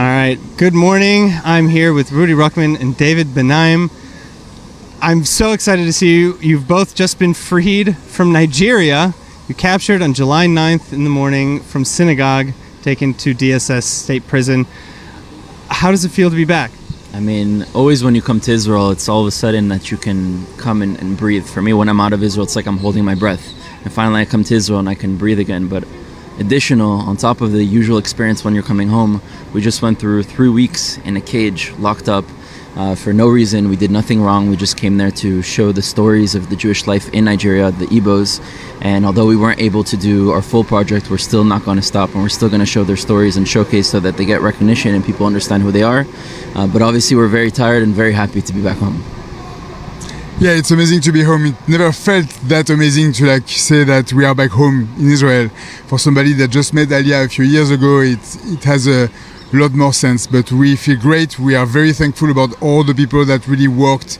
right, good morning. I'm here with Rudy Rochman and David Benaim. I'm so excited to see you. You've both just been freed from Nigeria. You captured on July 9th in the morning from synagogue, taken to DSS state prison. How does it feel to be back? I mean, always when you come to Israel, it's all of a sudden that you can come and breathe. For me, when I'm out of Israel, it's like I'm holding my breath. And finally I come to Israel and I can breathe again. But additional, on top of the usual experience when you're coming home, we just went through 3 weeks in a cage, locked up, for no reason. We did nothing wrong. We just came there to show the stories of the Jewish life in Nigeria, the Igbos. And although we weren't able to do our full project, we're still not going to stop, and we're still going to show their stories and showcase so that they get recognition and people understand who they are. But obviously we're very tired and very happy to be back home. Yeah, it's amazing to be home. It never felt that amazing to say that we are back home in Israel. For somebody that just made Aliyah a few years ago, it has a lot more sense. But we feel great. We are very thankful about all the people that really worked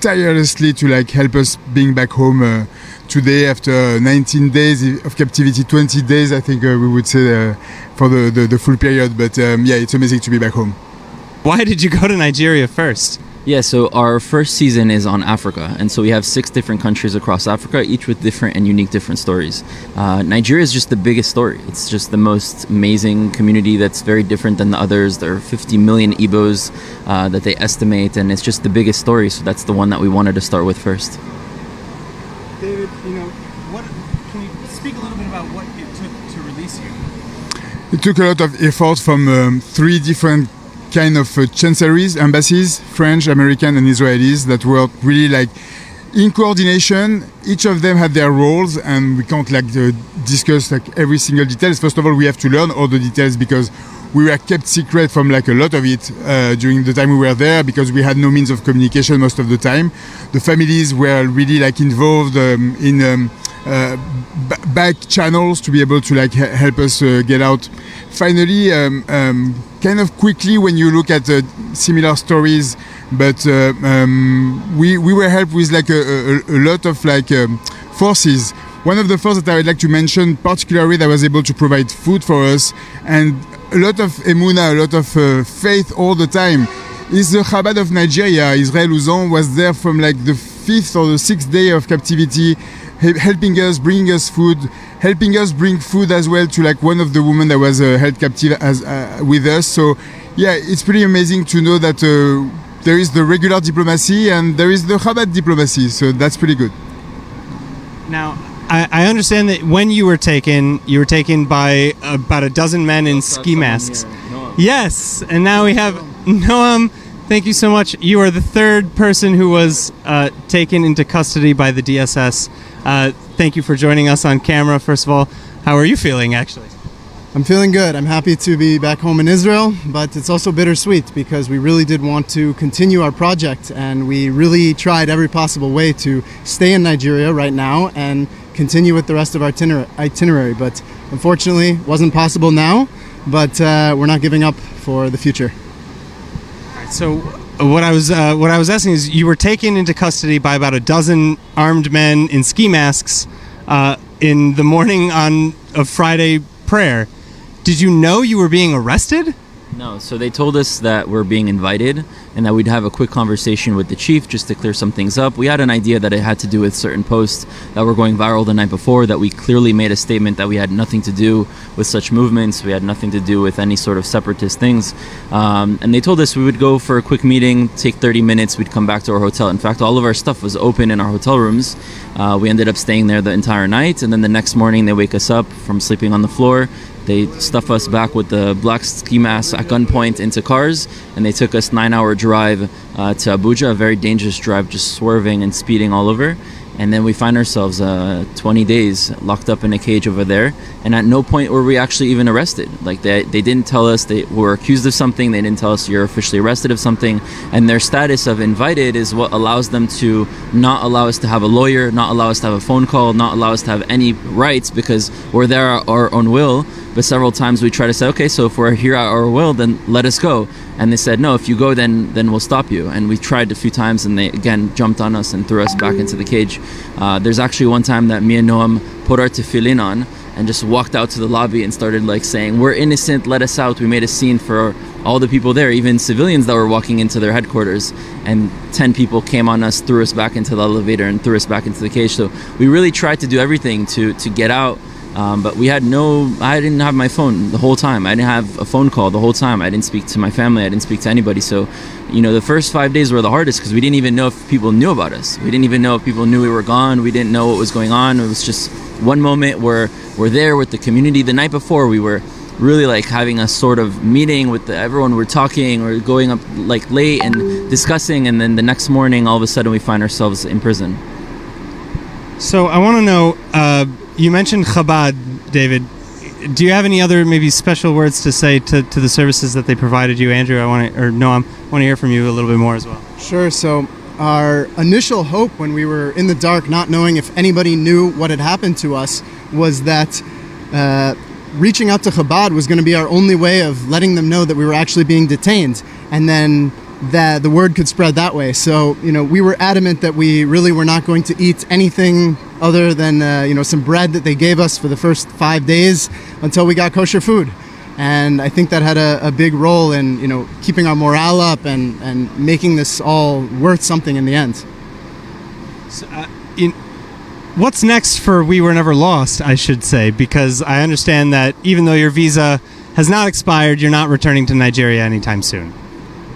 tirelessly to help us being back home today after 19 days of captivity, 20 days I think we would say for the full period. But yeah, it's amazing to be back home. Why did you go to Nigeria first? Yeah, so our first season is on Africa, and so we have 6 different countries across Africa, each with different and unique different stories. Nigeria is just the biggest story. It's just the most amazing community that's very different than the others. There are 50 million Igbos that they estimate, and it's just the biggest story, so that's the one that we wanted to start with first. David, can you speak a little bit about what it took to release you? It took a lot of effort from 3 different kind of chancelleries, embassies, French, American and Israelis, that worked really in coordination. Each of them had their roles, and we can't discuss every single detail. First of all, we have to learn all the details because we were kept secret from a lot of it during the time we were there, because we had no means of communication most of the time. The families were really involved in back channels to be able to help us get out. Finally, kind of quickly when you look at similar stories, but we were helped with a lot of forces. One of the forces that I would like to mention particularly that was able to provide food for us and a lot of emunah, a lot of faith all the time, is the Chabad of Nigeria. Israel Uzon was there from the 5th or the 6th day of captivity, helping us, bringing us food, helping us bring food as well to one of the women that was held captive with us. So yeah, it's pretty amazing to know that there is the regular diplomacy and there is the Chabad diplomacy. So that's pretty good. Now, I understand that when you were taken by about a dozen men in ski masks. Yes, and now we have Noam. Thank you so much. You are the 3rd person who was taken into custody by the DSS. Thank you for joining us on camera. First of all, how are you feeling, actually? I'm feeling good. I'm happy to be back home in Israel, but it's also bittersweet because we really did want to continue our project, and we really tried every possible way to stay in Nigeria right now and continue with the rest of our itinerary. But unfortunately, it wasn't possible now, but we're not giving up for the future. So what I was asking is, you were taken into custody by about a dozen armed men in ski masks in the morning of Friday prayer. Did you know you were being arrested? No, so they told us that we're being invited and that we'd have a quick conversation with the chief just to clear some things up. We had an idea that it had to do with certain posts that were going viral the night before, that we clearly made a statement that we had nothing to do with such movements. We had nothing to do with any sort of separatist things. And they told us we would go for a quick meeting, take 30 minutes, we'd come back to our hotel. In fact, all of our stuff was open in our hotel rooms. We ended up staying there the entire night, and then the next morning they wake us up from sleeping on the floor. They stuff us back with the black ski masks at gunpoint into cars, and they took us 9-hour drive to Abuja, a very dangerous drive, just swerving and speeding all over. And then we find ourselves 20 days locked up in a cage over there, and at no point were we actually even arrested. They didn't tell us they were accused of something. They didn't tell us you're officially arrested of something. And their status of invited is what allows them to not allow us to have a lawyer, not allow us to have a phone call, not allow us to have any rights, because we're there at our own will. But several times we try to say, okay, so if we're here at our will, then let us go. And they said, no, if you go, then we'll stop you. And we tried a few times, and they again jumped on us and threw us back into the cage. There's actually one time that me and Noam put our tefillin on, and just walked out to the lobby and started like saying, "We're innocent, let us out." We made a scene for all the people there, even civilians that were walking into their headquarters, and 10 people came on us, threw us back into the elevator and threw us back into the cage. So we really tried to do everything to get out, but I didn't have my phone the whole time. I didn't have a phone call the whole time. I didn't speak to my family. I didn't speak to anybody. So, the first 5 days were the hardest because we didn't even know if people knew about us. We didn't even know if people knew we were gone. We didn't know what was going on. It was just one moment where we're there with the community. The night before, we were really like having a sort of meeting with everyone. We're talking, we're going up like late and discussing, and then the next morning, all of a sudden, we find ourselves in prison. So I want to know, you mentioned Chabad, David. Do you have any other maybe special words to say to the services that they provided you? Andrew, Noam, I want to hear from you a little bit more as well. Sure. So our initial hope when we were in the dark, not knowing if anybody knew what had happened to us, was that reaching out to Chabad was going to be our only way of letting them know that we were actually being detained, and then that the word could spread that way. So, we were adamant that we really were not going to eat anything other than, some bread that they gave us for the first 5 days until we got kosher food. And I think that had a big role in, keeping our morale up and making this all worth something in the end. So, what's next for We Were Never Lost, I should say, because I understand that even though your visa has not expired, you're not returning to Nigeria anytime soon.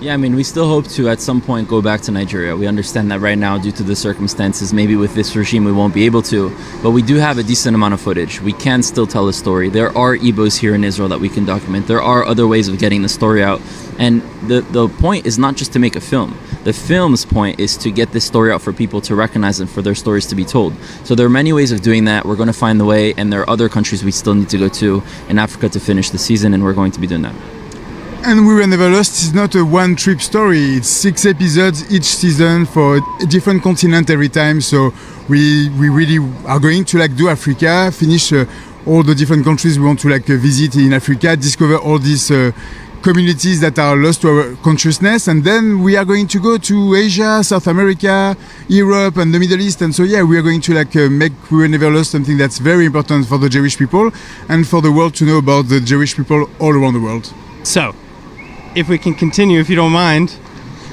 Yeah, we still hope to at some point go back to Nigeria. We understand that right now, due to the circumstances, maybe with this regime we won't be able to, but we do have a decent amount of footage. We can still tell a story. There are Igbos here in Israel that we can document. There are other ways of getting the story out. And the point is not just to make a film. The film's point is to get this story out for people to recognize and for their stories to be told. So there are many ways of doing that. We're going to find the way, and there are other countries we still need to go to in Africa to finish the season, and we're going to be doing that. And We Were Never Lost is not a one-trip story. It's 6 episodes each season for a different continent every time. So we really are going to do Africa, finish all the different countries we want to visit in Africa, discover all these communities that are lost to our consciousness, and then we are going to go to Asia, South America, Europe, and the Middle East. And so we are going to make We Were Never Lost something that's very important for the Jewish people and for the world to know about the Jewish people all around the world. So, if we can continue, if you don't mind,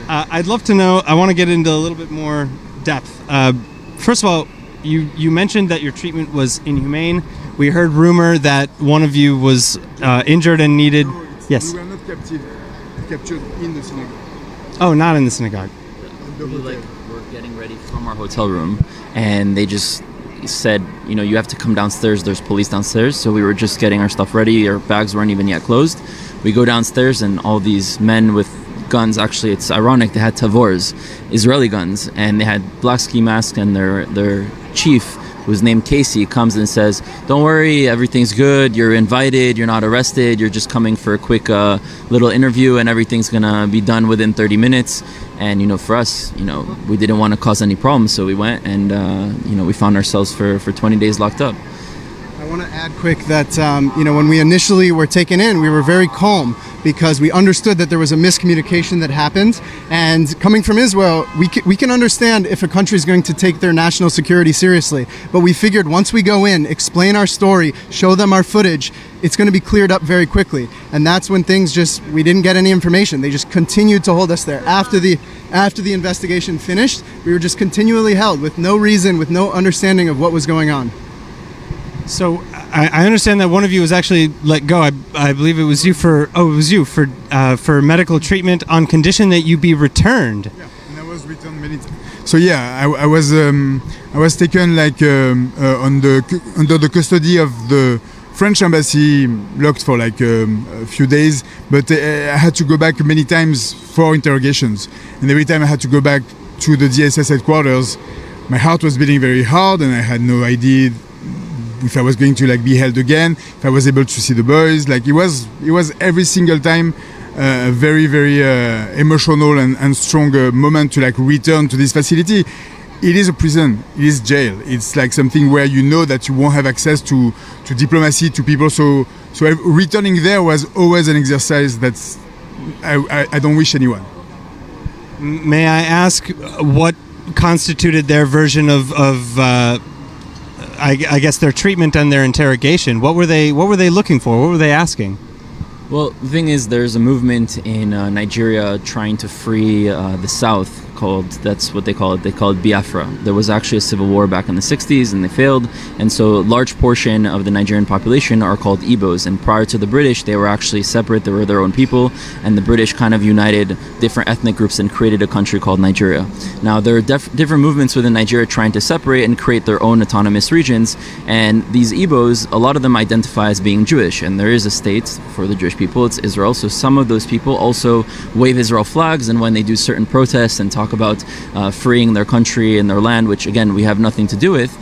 I'd love to know, I want to get into a little bit more depth. First of all, you mentioned that your treatment was inhumane. We heard rumor that one of you was injured and needed... Yes. We were not captured in the synagogue. Oh, not in the synagogue. We were getting ready from our hotel room, and they just said, you have to come downstairs. There's police downstairs. So we were just getting our stuff ready. Our bags weren't even yet closed. We go downstairs, and all these men with guns, actually, it's ironic, they had Tavors, Israeli guns, and they had black ski masks, and their chief, who's named Casey, comes and says, "Don't worry, everything's good, you're invited, you're not arrested, you're just coming for a quick little interview, and everything's gonna be done within 30 minutes. And for us, we didn't want to cause any problems, so we went, and we found ourselves for 20 days locked up. I want to add quick that, when we initially were taken in, we were very calm because we understood that there was a miscommunication that happened. And coming from Israel, we can understand if a country is going to take their national security seriously. But we figured once we go in, explain our story, show them our footage, it's going to be cleared up very quickly. And that's when things we didn't get any information. They just continued to hold us there. After the investigation finished, we were just continually held with no reason, with no understanding of what was going on. So I understand that one of you was actually let go. I believe it was you for medical treatment on condition that you be returned. Yeah, and I was returned many times. So I was taken under the custody of the French embassy, locked for a few days, but I had to go back many times for interrogations, and every time I had to go back to the DSS headquarters, my heart was beating very hard, and I had no idea if I was going to be held again, if I was able to see the boys. It was every single time a very, very emotional and strong moment to return to this facility. It is a prison, it is jail. It's something where that you won't have access to diplomacy, to people. So returning there was always an exercise that I don't wish anyone. May I ask what constituted their version of I guess their treatment and their interrogation. What were they looking for? What were they asking? Well, the thing is, there's a movement in Nigeria trying to free the South. That's what they call it. They call it Biafra. There was actually a civil war back in the 60s and they failed. And so a large portion of the Nigerian population are called Igbos. And prior to the British, they were actually separate. They were their own people. And the British kind of united different ethnic groups and created a country called Nigeria. Now, there are different movements within Nigeria trying to separate and create their own autonomous regions. And these Igbos, a lot of them identify as being Jewish. And there is a state for the Jewish people. It's Israel. So some of those people also wave Israel flags. And when they do certain protests and talk about freeing their country and their land, which again we have nothing to do with,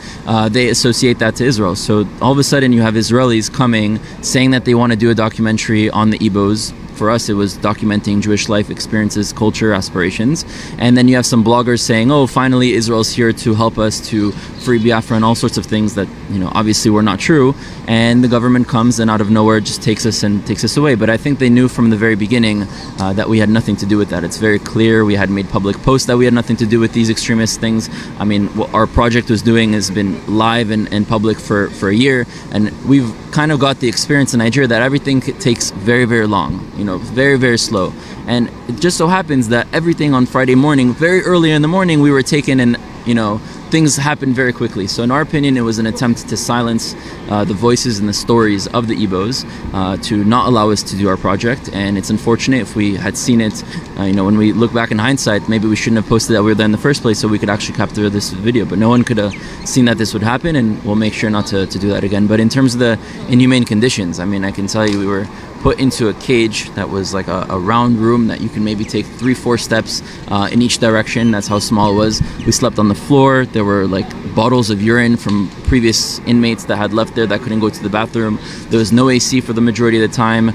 they associate that to Israel. So all of a sudden you have Israelis coming saying that they want to do a documentary on the Igbos. For us, it was documenting Jewish life experiences, culture, aspirations. And then you have some bloggers saying, oh, finally Israel's here to help us to free Biafra and all sorts of things that, obviously were not true. And the government comes and out of nowhere just takes us away. But I think they knew from the very beginning that we had nothing to do with that. It's very clear. We had made public posts that we had nothing to do with these extremist things. I mean, what our project was doing has been live and public for a year. And we've kind of got the experience in Nigeria that everything takes very, very long, very, very slow. And it just so happens that everything on Friday morning, very early in the morning, we were taken and, things happened very quickly. So in our opinion, it was an attempt to silence the voices and the stories of the Igbos to not allow us to do our project. And it's unfortunate. If we had seen it, when we look back in hindsight, maybe we shouldn't have posted that we were there in the first place so we could actually capture this video. But no one could have seen that this would happen, and we'll make sure not to do that again. But in terms of the inhumane conditions, I mean, I can tell you we were put into a cage that was like a round room that you can maybe take 3-4 steps in each direction. That's how small it was. We slept on the floor. There were like bottles of urine from previous inmates that had left there that couldn't go to the bathroom. There was no AC for the majority of the time.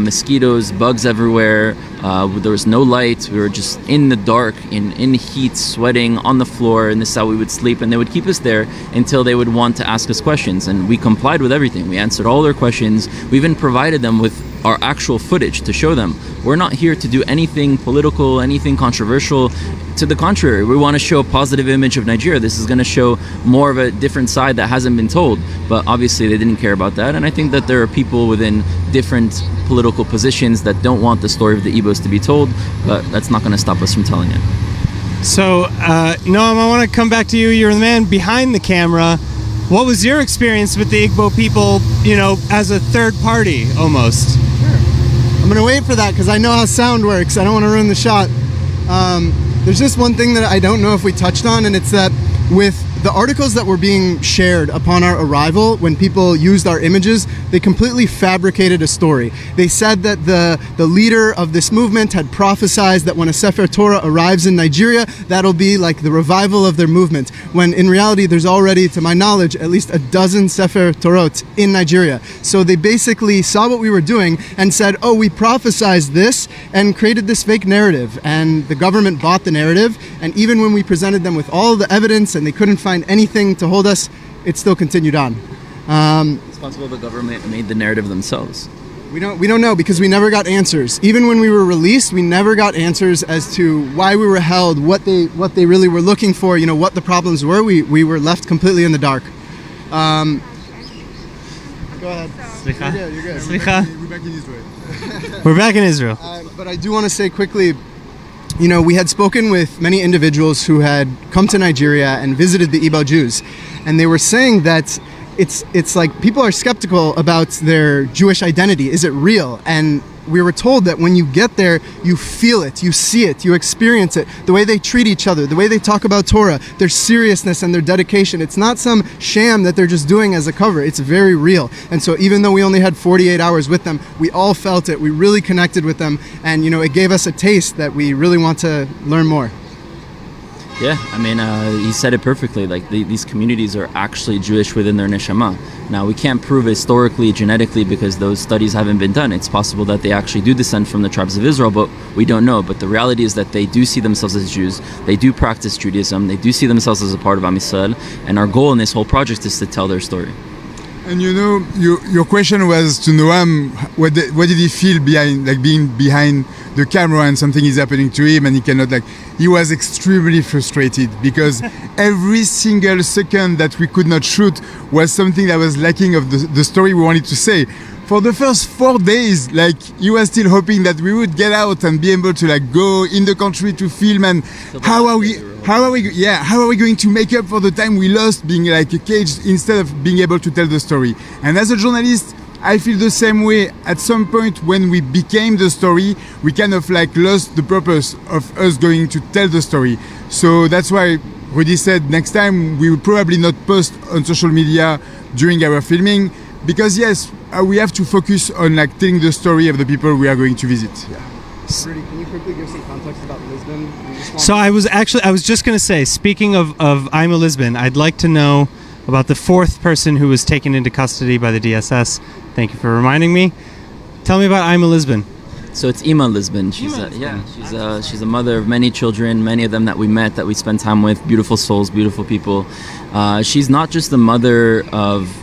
Mosquitoes, bugs everywhere. There was no light. We were just in the dark, in heat, sweating on the floor, and this is how we would sleep. And they would keep us there until they would want to ask us questions. And we complied with everything. We answered all their questions. We even provided them with our actual footage to show them we're not here to do anything political, anything controversial. To the contrary, we want to show a positive image of Nigeria. This is going to show more of a different side that hasn't been told. But obviously they didn't care about that. And I think that there are people within different political positions that don't want the story of the Igbos to be told, but that's not going to stop us from telling it. So, Noam, I want to come back to you. You're the man behind the camera. What was your experience with the Igbo people, as a third party almost? I'm going to wait for that because I know how sound works. I don't want to ruin the shot. There's just one thing that I don't know if we touched on, and it's that with the articles that were being shared upon our arrival, when people used our images, they completely fabricated a story. They said that the leader of this movement had prophesied that when a Sefer Torah arrives in Nigeria, that'll be like the revival of their movement. When in reality, there's already, to my knowledge, at least a dozen Sefer Torot in Nigeria. So they basically saw what we were doing and said, oh, we prophesied this, and created this fake narrative. And the government bought the narrative. And even when we presented them with all the evidence and they couldn't find anything to hold us, it still continued on. It's possible the government made the narrative themselves. We don't know because we never got answers. Even when we were released, we never got answers as to why we were held, what they really were looking for, what the problems were. We were left completely in the dark. Go ahead. Slicha. You're good. Slicha. We're back in Israel. We're back in Israel. But I do want to say quickly, we had spoken with many individuals who had come to Nigeria and visited the Igbo Jews, and they were saying that it's like people are skeptical about their Jewish identity. Is it real? And we were told that when you get there, you feel it, you see it, you experience it. The way they treat each other, the way they talk about Torah, their seriousness and their dedication. It's not some sham that they're just doing as a cover. It's very real. And so even though we only had 48 hours with them, we all felt it. We really connected with them. And, it gave us a taste that we really want to learn more. Yeah, I mean, he said it perfectly. Like, these communities are actually Jewish within their neshama. Now, we can't prove historically, genetically, because those studies haven't been done. It's possible that they actually do descend from the tribes of Israel, but we don't know. But the reality is that they do see themselves as Jews. They do practice Judaism. They do see themselves as a part of Am Yisrael. And our goal in this whole project is to tell their story. And your question was to Noam, what did he feel being behind the camera and something is happening to him and he cannot he was extremely frustrated because every single second that we could not shoot was something that was lacking of the story we wanted to say. For the first 4 days, he was still hoping that we would get out and be able to go in the country to film. And how are we going to make up for the time we lost being caged instead of being able to tell the story? And as a journalist, I feel the same way. At some point when we became the story, we kind of lost the purpose of us going to tell the story. So that's why Rudy said next time we will probably not post on social media during our filming, because yes, we have to focus on telling the story of the people we are going to visit. Yeah. Rudy, can you quickly give some context about Lisbon? So I was just going to say, speaking of I'm a Lisbon, I'd like to know about the fourth person who was taken into custody by the DSS. Thank you for reminding me. Tell me about I'm a Lisbon. So it's Ima Lisbon. She's a mother of many children, many of them that we met, that we spent time with. Beautiful souls, beautiful people. She's not just the mother of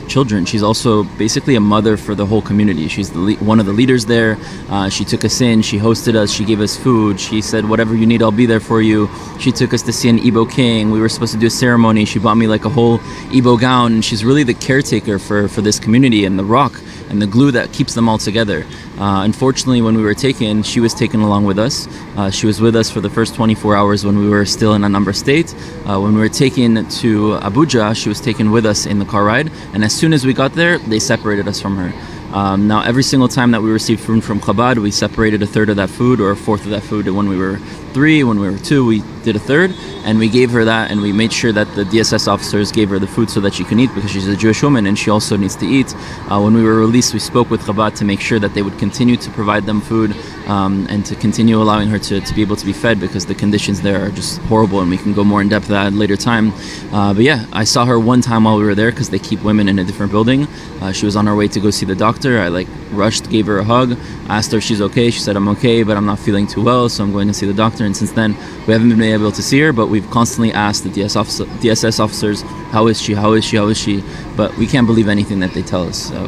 children, she's also basically a mother for the whole community. She's one of the leaders there. She took us in, she hosted us, she gave us food, she said whatever you need I'll be there for you. She took us to see an Igbo king. We were supposed to do a ceremony. She bought me a whole Igbo gown, and she's really the caretaker for this community and the rock and the glue that keeps them all together. Unfortunately, when we were taken, she was taken along with us. She was with us for the first 24 hours when we were still in Anambra State. When we were taken to Abuja, she was taken with us in the car ride. And as soon as we got there, they separated us from her. Now, every single time that we received food from Chabad, we separated a third of that food or a fourth of that food. And when we were 3, when we were 2, we did a third. And we gave her that, and we made sure that the DSS officers gave her the food so that she can eat, because she's a Jewish woman and she also needs to eat. When we were released, we spoke with Chabad to make sure that they would continue to provide them food and to continue allowing her to be able to be fed, because the conditions there are just horrible, and we can go more in depth at that at a later time. But yeah, I saw her one time while we were there, because they keep women in a different building. She was on her way to go see the doctor. I rushed, gave her a hug, asked her if she's okay. She said, I'm okay, but I'm not feeling too well, so I'm going to see the doctor. And since then, we haven't been able to see her, but we've constantly asked the DSS officers, how is she? But we can't believe anything that they tell us. So,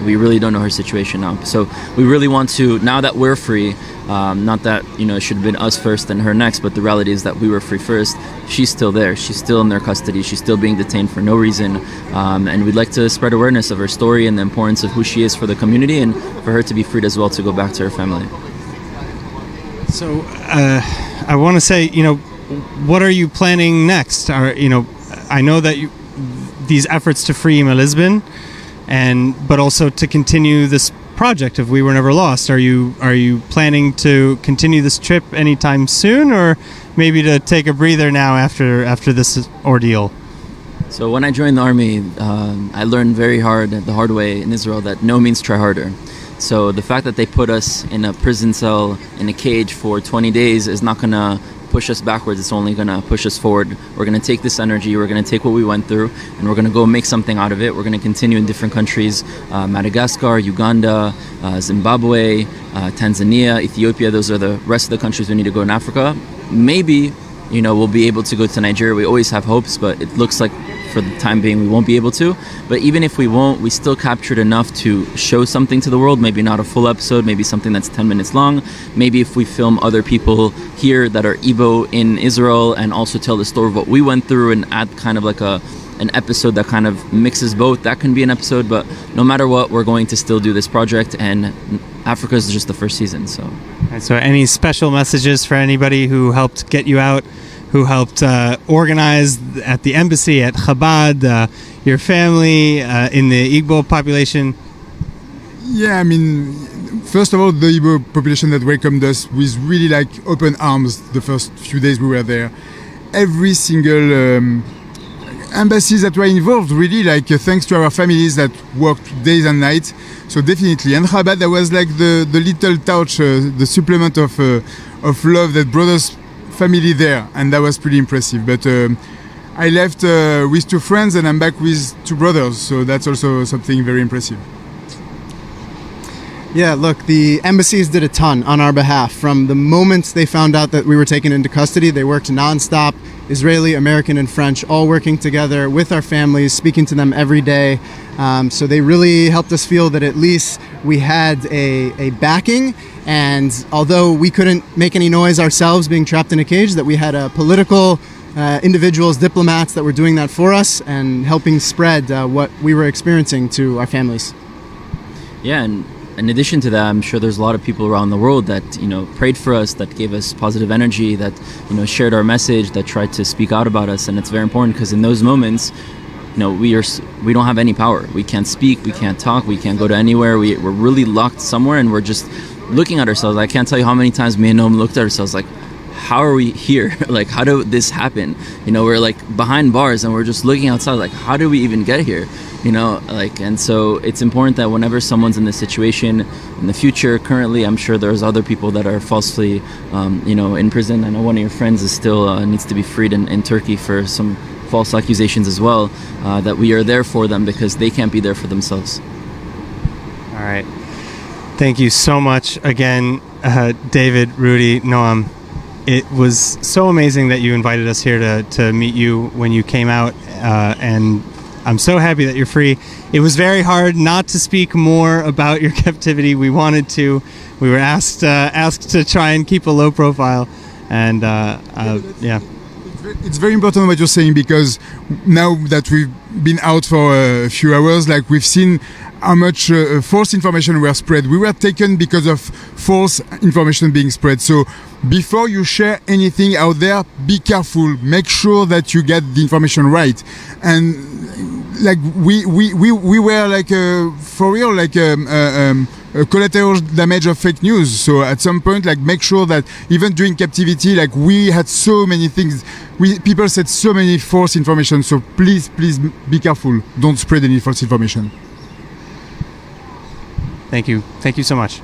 we really don't know her situation now. So we really want to, now that we're free, not that, it should have been us first and her next, but the reality is that we were free first. She's still there. She's still in their custody. She's still being detained for no reason. And we'd like to spread awareness of her story and the importance of who she is for the community, and for her to be freed as well, to go back to her family. So I want to say, what are you planning next? I know that these efforts to free Ima Lisbon, but also to continue this project of We Were Never Lost. Are you planning to continue this trip anytime soon, or maybe to take a breather now after this ordeal? So when I joined the army, I learned the hard way in Israel, that no means try harder. So the fact that they put us in a prison cell, in a cage for 20 days is not going to push us backwards. It's only going to push us forward. We're going to take this energy, we're going to take what we went through, and we're going to go make something out of it. We're going to continue in different countries, Madagascar, Uganda, Zimbabwe, Tanzania, Ethiopia. Those are the rest of the countries we need to go in Africa. Maybe, we'll be able to go to Nigeria. We always have hopes, but it looks like for the time being we won't be able to. But even if we won't, we still captured enough to show something to the world. Maybe not a full episode, maybe something that's 10 minutes long. Maybe if we film other people here that are Igbo in Israel and also tell the story of what we went through and add kind of an episode that kind of mixes both, that can be an episode. But no matter what, we're going to still do this project, and Africa is just the first season. So any special messages for anybody who helped get you out, who helped organize at the embassy, at Chabad, your family, in the Igbo population? Yeah, first of all, the Igbo population that welcomed us with really open arms the first few days we were there. Every single embassies that were involved, really, thanks to our families that worked days and nights. So definitely. And Chabad, that was the little touch, the supplement of love that brought us family there, and that was pretty impressive. But I left with 2 friends and I'm back with 2 brothers, so that's also something very impressive. Yeah, look, the embassies did a ton on our behalf. From the moment they found out that we were taken into custody, they worked nonstop. Israeli, American, and French, all working together with our families, speaking to them every day. So they really helped us feel that at least we had a backing, and although we couldn't make any noise ourselves being trapped in a cage, that we had a political individuals, diplomats that were doing that for us and helping spread what we were experiencing to our families. Yeah, and in addition to that, I'm sure there's a lot of people around the world that, prayed for us, that gave us positive energy, that, shared our message, that tried to speak out about us. And it's very important because in those moments, we don't have any power. We can't speak, we can't talk, we can't go to anywhere. We're really locked somewhere, and we're just looking at ourselves. I can't tell you how many times me and Noam looked at ourselves like, how are we here? Like, how did this happen? We're like behind bars and we're just looking outside like, how did we even get here? And so it's important that whenever someone's in this situation in the future, currently, I'm sure there's other people that are falsely, in prison. I know one of your friends is still needs to be freed in Turkey for some false accusations as well, that we are there for them because they can't be there for themselves. All right. Thank you so much again, David, Rudy, Noam. It was so amazing that you invited us here to meet you when you came out, and I'm so happy that you're free. It was very hard not to speak more about your captivity. We wanted to. We were asked to try and keep a low profile, and yeah. It's very important what you're saying, because now that we've been out for a few hours, like we've seen how much false information were spread. We were taken because of false information being spread. So before you share anything out there, be careful. Make sure that you get the information right. And like we were like for real, like a collateral damage of fake news. So at some point, like, make sure that even during captivity, like, we had so many things. People said so many false information. So please be careful. Don't spread any false information. Thank you so much.